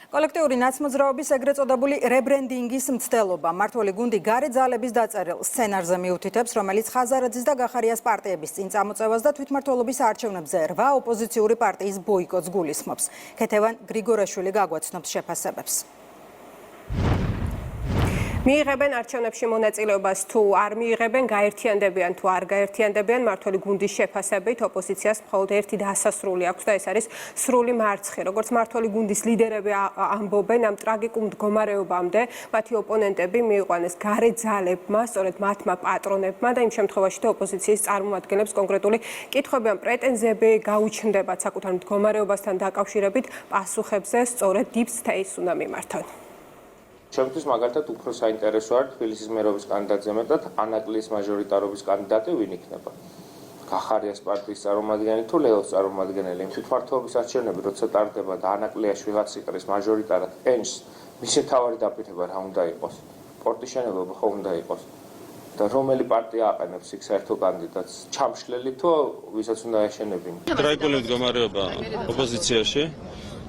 კოლექტიური ნაცმოძრაობის ეგრეთ წოდებული რებრენდინგის მცდელობა მმართველი გუნდი გარე ძალების დაწერილ სცენარზე მიუთითებს, რომელიც ხაზარაძის და გახარიას პარტიების წინ წამოწევას და თვითმმართველობის არჩევნებზე 8 ოპოზიციური პარტიის ბოიკოტს გულისხმობს. ქეთევან გრიგორაშვილი გაგვაცნობს შეფასებებს. მიიღებენ არჩევნებში მონაწილეობას თუ არ მიიღებენ, გაერთიანდებიან თუ არ გაერთიანდებიან, მმართველი გუნდის შეფასებით ოპოზიციას მხოლოდ ერთი დასასრული აქვს და ეს არის სრული მარცხი. როგორც მმართველი გუნდის ლიდერები ამბობენ, ამ ტრაგიკულ მდგომარეობამდე მათი ოპონენტები მიიყვანეს გარე ძალებმა, სწორედ მათმა პატრონებმა და იმ შემთხვევაში თუ ოპოზიციის წარმომადგენლებს კონკრეტული კითხვები ან პრეტენზიები გაუჩნდებათ საკუთარ მდგომარეობასთან დაკავშირებით, პასუხებზე სწორედ deep state-ს უნდა მიმართონ. Ჩემთვის მაგალითად უფრო საინტერესო არის თბილისის მერობის კანდიდატზე მეტად ანაკლიის მაჟორიტარობის კანდიდატი ვინ იქნება. გახარიას პარტიის წარმომადგენელი თუ ლეოს წარმომადგენელი. თვითმმართველობის არჩევნები როცა ტარდება და ანაკლიაში ვიღაც იყრის მაჟორიტარად პენს, მისი თავარი დაპირება რა უნდა იყოს. სპორტის შენობები ხო უნდა იყოს. და რომელი პარტია აყენებს იქ საერთო კანდიდატს? ჩამშლელი თუ ვისაც უნდა ეშენებინ. ტრაგიკული მდგომარეობა ოპოზიციაში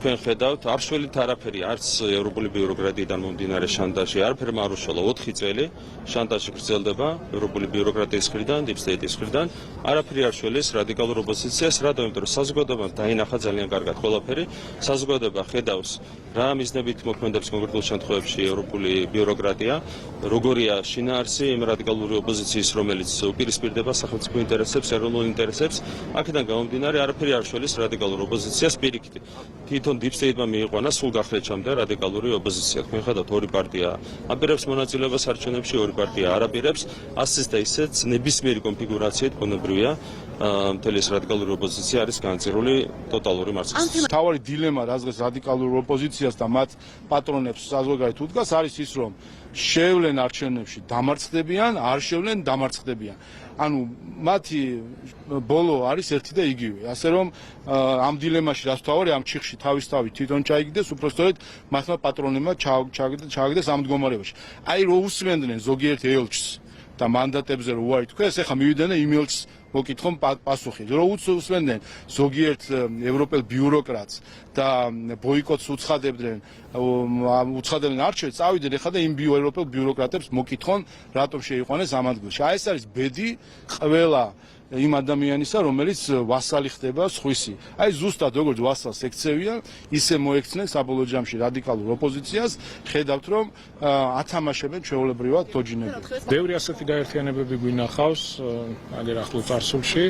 თქვენ ხედავთ, არ შველით არაფერი, არც ევროპული ბიუროკრატიიდან მომდინარე შანტაჟი, არაფერმა არ უშველა 4 წელი, შანტაჟი გრძელდება ევროპული ბიუროკრატიის მხრიდან, deep state-ის მხრიდან, არაფერი არ შველის რადიკალურ ოპოზიციას, რატომ? იმიტომ რომ საზოგადოებამ დაინახა ძალიან კარგად ყველაფერი, საზოგადოება ხედავს რა მიზნებით მოქმედებს კონკრეტულ შემთხვევებში ევროპული ბიუროკრატია, როგორია შინაარსი იმ რადიკალური ოპოზიციის, რომელიც უპირისპირდება სახელმწიფო ინტერესებს, ეროვნულ ინტერესებს, აქედან გამომდინარე არაფერი არ შველის რადიკალურ ოპოზიციას პირიქით. თვითონ deep state-მა მიიყვანა სულ გახლეჩამდე რადიკალური ოპოზიცია. თქვენ ხედავთ, ორი პარტია აპირებს მონაწილეობას არჩევნებში, ორი პარტია არ აპირებს, ასეც და ისეც ნებისმიერი კონფიგურაციით ბუნებრივია მთელი ეს რადიკალური ოპოზიცია არის განწირული ტოტალური მარცხის. თავარი დილემა რაზღეს რადიკალურ ოპოზიციას და მათ პატრონებს საზღვარგარეთ უდგას არის ის, რომ შევლენ არჩევნებში დამარცხდებიან, არ შევლენ დამარცხდებიან. ანუ მათი ბოლო არის ერთი და იგივე. ასე რომ ამ დილემაში რაც თავარი ამ ჩიხში თავისთავად თვითონ ჩაიგდეს, უბრალოდ მათმა პატრონებმა ჩააგდეს ამ მდგომარეობაში. აი რო უსმენდნენ ზოგიერთ ელჩს და მანდატებზე რო უარი თქვეს, ეხლა მივიდნენ იმ ელჩს მოკითხონ პასუხი. რო უსმენდნენ ზოგიერთ ევროპელ ბიუროკრატს და ბოიკოტს უცხადებდნენ არჩევნებს, წავიდნენ ეხლა და იმ ევროპელ ბიუროკრატებს მოკითხონ, რატომ შეიყვანეს ამ ადგილში. აი ეს არის ბედი ყველა იმ ადამიანისა, რომელიც ვასალი ხდება სხვისი. აი ზუსტად როგორც ვასალს ექცევიან, ისე მოექცნენ საბოლოო ჯამში რადიკალურ ოპოზიციას, ხედავთ რომ ათამაშებენ ჩვეულებრივად თოჯინები. ბევრი ასეთი გაერთიანებები გვინახავს აგერ ახლო წარსულში,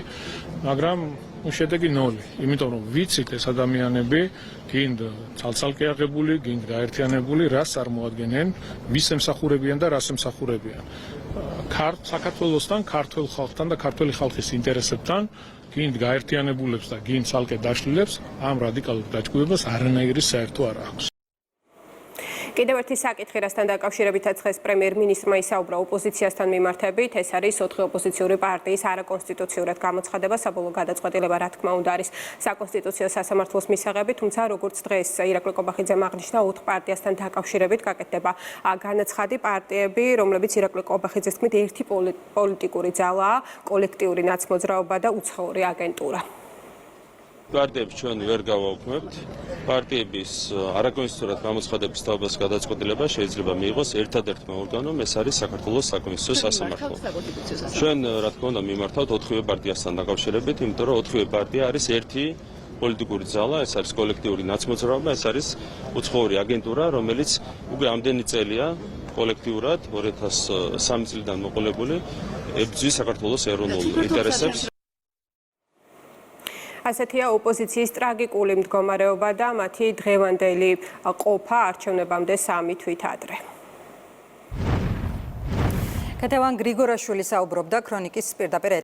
მაგრამ შედეგი 0. იმიტომ რომ ვიცით ეს ადამიანები გინდ ცალ-ცალკე აღებული, გინდ გაერთიანებული, რას წარმოადგენენ, ვის ემსახურებიან და რას ემსახურებიან. საქართველოსთან, ქართულ ხალხთან და ქართული ხალხის ინტერესებთან, გინდ გაერთიანებულებს და გინდ ცალკე დაშლილებს ამ რადიკალურ დაჯგუფებას არანაირი საერთო არ აქვს. კიდევ ერთი საკითხი, რასთან დაკავშირებითაც დღეს პრემიერ-მინისტრმა ისაუბრა ოპოზიციასთან მიმართებით, ეს არის 4 ოპოზიციური პარტიის არაკონსტიტუციურად გამოცხადება, საბოლოო გადაწყვეტილება რა თქმა უნდა არის საკონსტიტუციო სასამართლოს მისაღები, თუმცა როგორც დღეს ირაკლი ყობახიძემ აღნიშნა, 4 პარტიასთან დაკავშირებით გაკეთდება განაცხადი. პარტიები, რომლებიც ირაკლი ყობახიძის თქმით ერთი პოლიტიკური ძალაა, კოლექტიური ნაცმოძრაობა და უცხოური აგენტურა. პარტიებს ჩვენ ვერ გავაუქმებთ. პარტიების არაკონსტიტუციურად გამოცხადების თავებას გადაწყვეტილება შეიძლება მიიღოს ერთადერთმა ორგანომ, ეს არის საქართველოს საკონსტიტუციო სასამართლო. ჩვენ რა თქმა უნდა მიმართავთ 4 პარტიასთან დაკავშირებით, იმიტომ რომ 4 პარტია არის ერთი პოლიტიკური ძალა, ეს არის კოლექტიური ნაცმოძრაობა, ეს არის უცხოური აგენტურა, რომელიც უკვე ამდენი წელია კოლექტიურად 2003 წლიდან მოყოლებული ებრძვის საქართველოს ეროვნულ ინტერესებს. ასეთია ოპოზიციის ტრაგიკული მდგომარეობა და მათი დღევანდელი ყოფა არჩევნებამდე 3 თვით ადრე. ქეთევან გრიგორაშვილი საუბრობდა ქრონიკის პირდაპირ